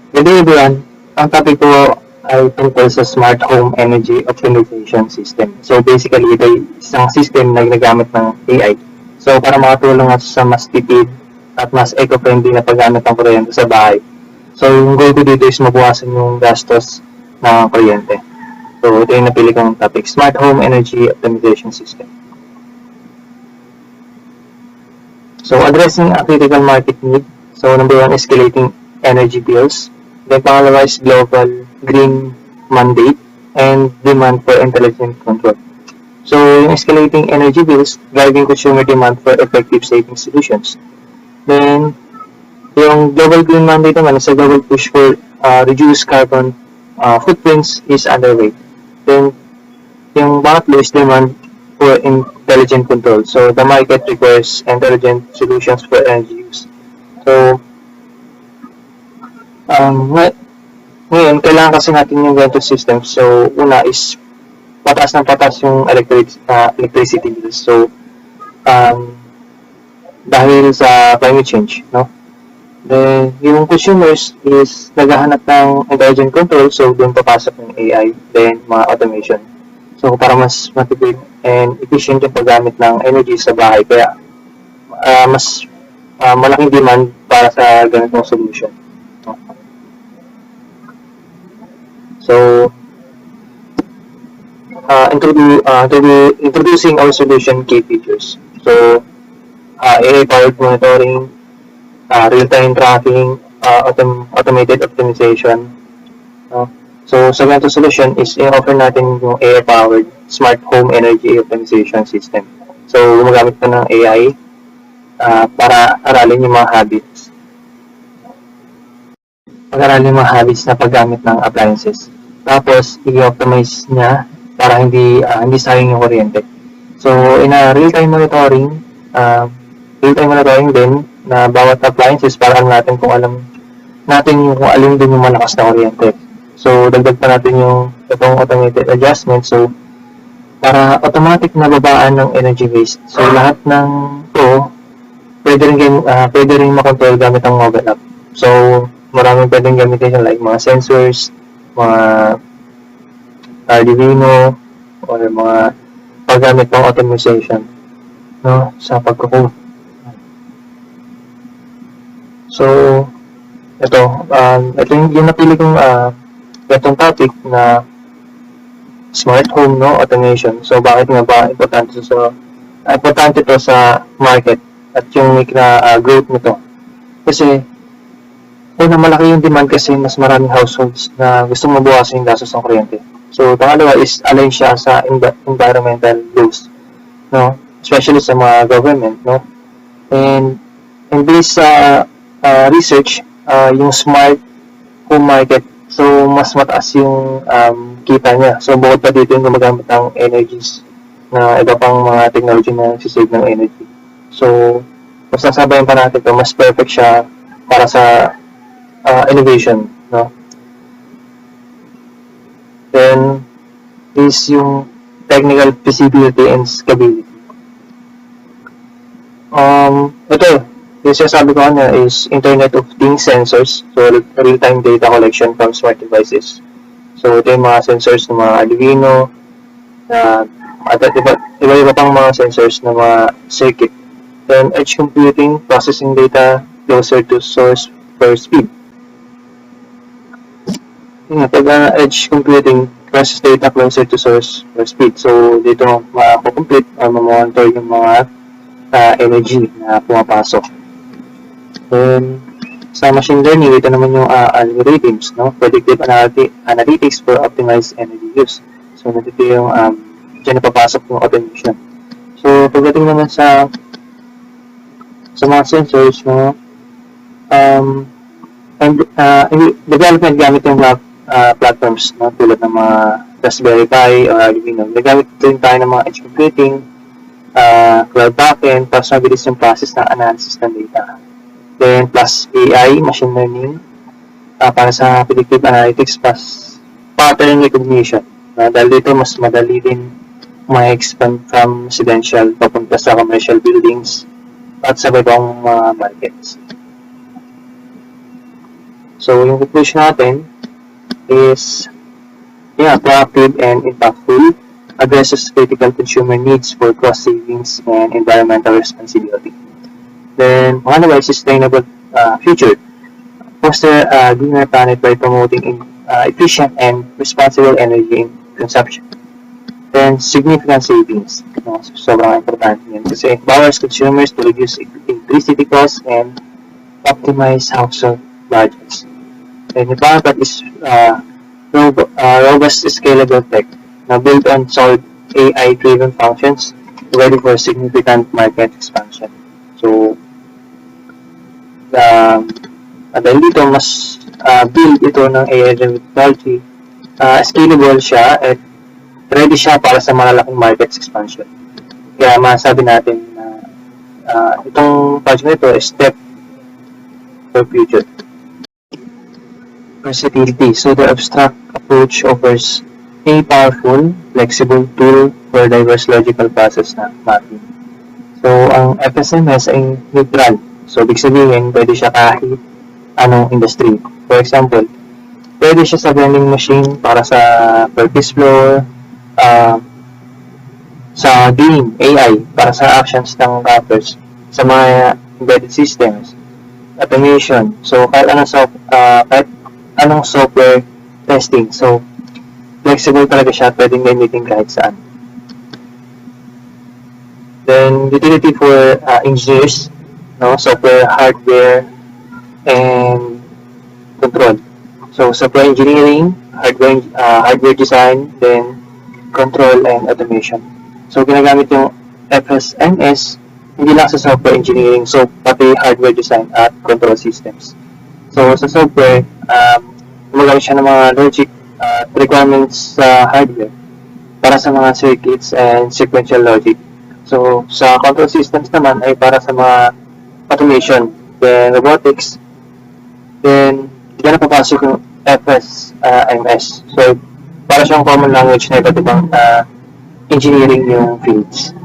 Good day everyone. Ang topic ko ay tungkol sa Smart Home Energy Optimization System. So basically, ito ay isang system na ginagamit ng AI. So para makatulong at sa mas tipid at mas eco-friendly na paggamit ng kuryente sa bahay. So yung goal ko dito is mabawasan yung gastos ng kuryente. So ito yung napili kong topic, Smart Home Energy Optimization System. So addressing a critical market need. So number one, escalating energy bills. Then pangalawa is global green mandate and demand for intelligent control. So yung escalating energy bills, driving consumer demand for effective saving solutions. Then yung global green mandate naman is a global push for reduced carbon footprints is underway. Then yung pangatlo is demand for intelligent control. So the market requires intelligent solutions for energy use. So ngayon, kailangan kasi natin yung ganito system. So, una is patas ng patas yung electricity bills. So, dahil sa climate change, no? Then, yung consumers is naghahanap ng intelligent control. So, doon papasok yung AI, then mga automation. So, para mas matipid and efficient yung paggamit ng energy sa bahay. Kaya, mas malaking demand para sa ganitong solution. So, introducing our solution key features. So, AI-powered monitoring, real-time tracking, automated optimization. So, sa ganito solution is i-offer natin yung AI-powered smart home energy optimization system. So, gumagamit ka ng AI para aralin yung mga habits. Pag-aralin yung mga habits na paggamit ng appliances. Tapos, i-optimize niya para hindi sayang yung kuryente. So, in a real-time monitoring din na bawat appliances para alam natin kung alin din yung malakas na kuryente. So, dagdag pa natin yung itong automated adjustment. So, para automatic na babaan ng energy waste. So, lahat ng ito, pwede rin makontrol gamit ang mobile app. So, maraming pwedeng gamitin like mga sensors, mga Arduino, or mga paggamit ng automation, no, sa pagko-code. So, ito yung napili kong itong topic na smart home, no, automation. So, bakit nga ba importante to sa market at yung growth nito? Kasi una, malaki yung demand kasi mas maraming households na gustong mabawasan yung gastos ng kuryente. So, pangalawa is align siya sa environmental goals, no? Especially sa mga government, no? And based sa research, yung smart home market, so mas mataas yung kita niya. So, bukod pa dito yung gumagamit ng energies na iba pang mga technology na nagsisave ng energy. So, mas nasabayan pa natin ito, mas perfect siya para sa innovation, no? Then is yung technical feasibility and scalability. Ito, yung sinasabi ko na is Internet of Things sensors, so real-time data collection from smart devices. So ito yung mga sensors ng mga Arduino, at iba-iba pang mga sensors ng mga circuit. Then edge computing, processing data closer to source for speed. Pag edge computing, process data closer to source for speed. So, dito ma-complete or ma-monitor yung mga energy na pumapasok. Then, sa machine learning, ito naman yung algorithms, no? Predictive analytics for optimized energy use. So, dito yung dyan napapasok yung automation. So, pagdating naman sa mga sensors, no? Development gamit yung platforms, no, tulad ng mga Raspberry Pi o Arduino. Nagamit din tayo ng mga edge computing, cloud backend, tapos mabilis yung process ng analysis ng data. Then, plus AI, machine learning, para sa predictive analytics, plus pattern recognition. Dahil dito, mas madali din ma-expand from residential papunta sa commercial buildings at sa ibang mga markets. So, yung conclusion natin is, proactive and impactful, addresses critical consumer needs for cost savings and environmental responsibility. Then, pangalawa is sustainable future, foster a greener planet by promoting efficient and responsible energy consumption. Then, significant savings. No? Sobrang importante yan kasi empowers consumers to reduce electricity costs and optimize household budgets. And yung pangapat is robust scalable tech na built on solid AI-driven functions ready for significant market expansion. So, dahil dito, mas build ito ng AI-driven technology, scalable siya at ready siya para sa malalaking market expansion. Kaya masabi natin na itong project nito is step for future. Versatility. So the abstract approach offers a powerful, flexible tool for diverse logical process na mapping. So ang FSMS ay neutral. So ibig sabihin, pwede siya kahit anong industry. For example, pwede siya sa vending machine para sa purchase floor, sa game, AI, para sa actions ng wrappers, sa mga embedded systems, automation. So kahit anong software testing. So flexible talaga siya, pwedeng gamitin kahit saan. Then utility for engineers, no, software, hardware, and control. So software engineering, hardware design, then control and automation. So ginagamit yung FSMS hindi lang sa software engineering, so pati hardware design at control systems. So sa software, gumagamit siya ng mga logic requirements sa hardware para sa mga circuits and sequential logic. So sa control systems naman ay para sa mga automation, then robotics, then diyan na papasok yung FSMS. So para siyang common language na iba't ibang engineering yung fields.